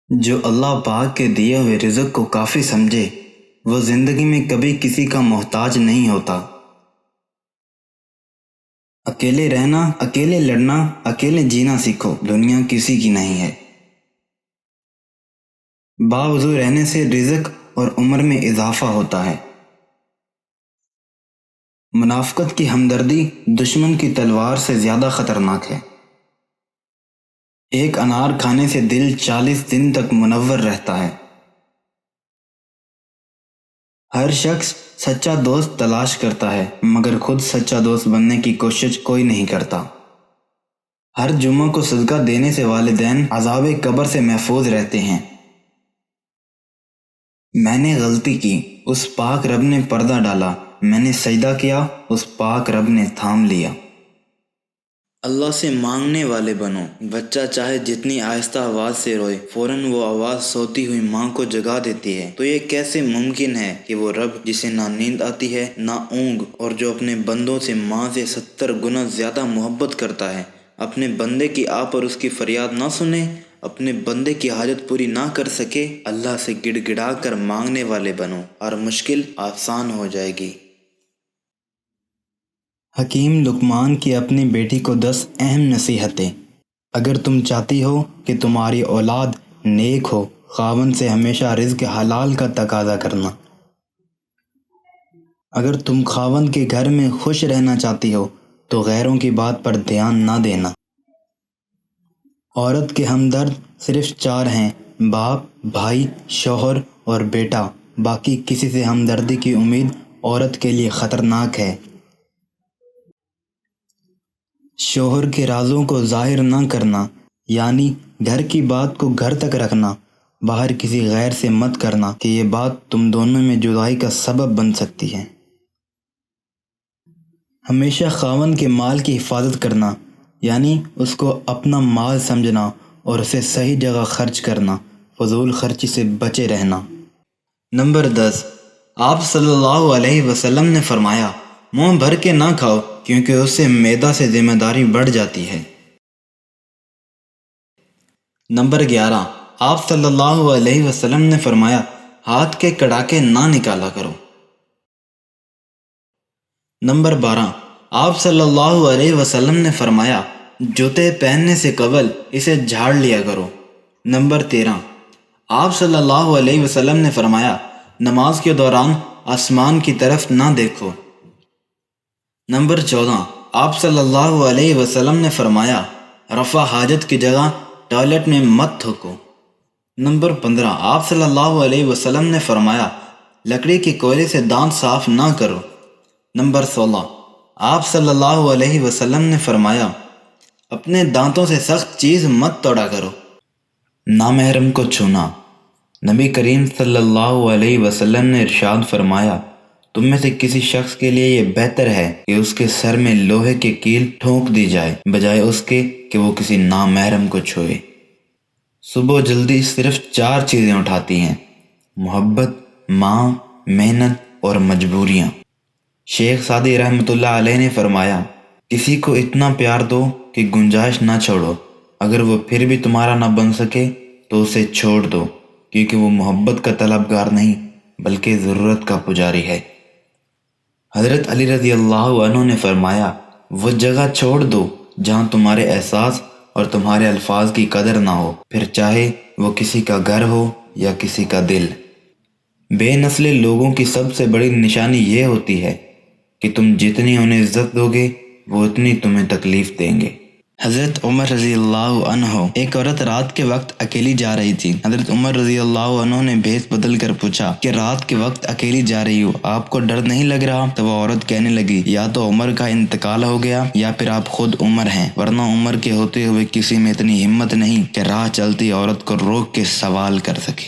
جو اللہ پاک کے دیے ہوئے رزق کو کافی سمجھے وہ زندگی میں کبھی کسی کا محتاج نہیں ہوتا۔ اکیلے رہنا، اکیلے لڑنا، اکیلے جینا سیکھو، دنیا کسی کی نہیں ہے۔ باوضو رہنے سے رزق اور عمر میں اضافہ ہوتا ہے۔ منافقت کی ہمدردی دشمن کی تلوار سے زیادہ خطرناک ہے۔ ایک انار کھانے سے دل 40 دن تک منور رہتا ہے۔ ہر شخص سچا دوست تلاش کرتا ہے مگر خود سچا دوست بننے کی کوشش کوئی نہیں کرتا۔ ہر جمعہ کو صدقہ دینے سے والدین عذاب قبر سے محفوظ رہتے ہیں۔ میں نے غلطی کی، اس پاک رب نے پردہ ڈالا، میں نے سجدہ کیا، اس پاک رب نے تھام لیا۔ اللہ سے مانگنے والے بنو۔ بچہ چاہے جتنی آہستہ آواز سے روئے، فوراً وہ آواز سوتی ہوئی ماں کو جگا دیتی ہے۔ تو یہ کیسے ممکن ہے کہ وہ رب جسے نہ نیند آتی ہے نہ اونگ، اور جو اپنے بندوں سے ماں سے 70 گنا زیادہ محبت کرتا ہے، اپنے بندے کی آپ اور اس کی فریاد نہ سنے، اپنے بندے کی حاجت پوری نہ کر سکے؟ اللہ سے گڑ گڑا کر مانگنے والے بنو اور مشکل آسان ہو جائے گی۔ حکیم لقمان کی اپنی بیٹی کو 10 اہم نصیحتیں۔ اگر تم چاہتی ہو کہ تمہاری اولاد نیک ہو، خاوند سے ہمیشہ رزق حلال کا تقاضا کرنا۔ اگر تم خاوند کے گھر میں خوش رہنا چاہتی ہو تو غیروں کی بات پر دھیان نہ دینا۔ عورت کے ہمدرد صرف 4 ہیں: باپ، بھائی، شوہر اور بیٹا۔ باقی کسی سے ہمدردی کی امید عورت کے لیے خطرناک ہے۔ شوہر کے رازوں کو ظاہر نہ کرنا، یعنی گھر کی بات کو گھر تک رکھنا، باہر کسی غیر سے مت کرنا کہ یہ بات تم دونوں میں جدائی کا سبب بن سکتی ہے۔ ہمیشہ خاوند کے مال کی حفاظت کرنا، یعنی اس کو اپنا مال سمجھنا اور اسے صحیح جگہ خرچ کرنا، فضول خرچی سے بچے رہنا۔ نمبر 10، آپ صلی اللہ علیہ وسلم نے فرمایا، منہ بھر کے نہ کھاؤ کیونکہ اس سے معدہ سے ذمہ داری بڑھ جاتی ہے۔ نمبر 11، آپ صلی اللہ علیہ وسلم نے فرمایا، ہاتھ کے کڑاکے نہ نکالا کرو۔ نمبر 12، آپ صلی اللہ علیہ وسلم نے فرمایا، جوتے پہننے سے قبل اسے جھاڑ لیا کرو۔ نمبر 13، آپ صلی اللہ علیہ وسلم نے فرمایا، نماز کے دوران آسمان کی طرف نہ دیکھو۔ نمبر 14، آپ صلی اللہ علیہ وسلم نے فرمایا، رفع حاجت کی جگہ ٹوائلٹ میں مت تھوکو۔ نمبر 15، آپ صلی اللہ علیہ وسلم نے فرمایا، لکڑی کے کوئلے سے دانت صاف نہ کرو۔ نمبر 16، آپ صلی اللہ علیہ وسلم نے فرمایا، اپنے دانتوں سے سخت چیز مت توڑا کرو۔ نامحرم کو چھونا۔ نبی کریم صلی اللہ علیہ وسلم نے ارشاد فرمایا، تم میں سے کسی شخص کے لیے یہ بہتر ہے کہ اس کے سر میں لوہے کی کیل ٹھونک دی جائے بجائے اس کے کہ وہ کسی نامحرم کو چھوئے۔ صبح جلدی صرف 4 چیزیں اٹھاتی ہیں: محبت، ماں، محنت اور مجبوریاں۔ شیخ سعدی رحمۃ اللہ علیہ نے فرمایا، کسی کو اتنا پیار دو کہ گنجائش نہ چھوڑو، اگر وہ پھر بھی تمہارا نہ بن سکے تو اسے چھوڑ دو، کیونکہ وہ محبت کا طلبگار نہیں بلکہ ضرورت کا پجاری ہے۔ حضرت علی رضی اللہ عنہ نے فرمایا، وہ جگہ چھوڑ دو جہاں تمہارے احساس اور تمہارے الفاظ کی قدر نہ ہو، پھر چاہے وہ کسی کا گھر ہو یا کسی کا دل۔ بے نسل لوگوں کی سب سے بڑی نشانی یہ ہوتی ہے کہ تم جتنی انہیں عزت دو گے وہ اتنی تمہیں تکلیف دیں گے۔ حضرت عمر رضی اللہ عنہ، ایک عورت رات کے وقت اکیلی جا رہی تھی۔ حضرت عمر رضی اللہ عنہ نے بھیس بدل کر پوچھا کہ رات کے وقت اکیلی جا رہی ہو، آپ کو ڈر نہیں لگ رہا؟ تو وہ عورت کہنے لگی، یا تو عمر کا انتقال ہو گیا یا پھر آپ خود عمر ہیں، ورنہ عمر کے ہوتے ہوئے کسی میں اتنی ہمت نہیں کہ راہ چلتی عورت کو روک کے سوال کر سکے۔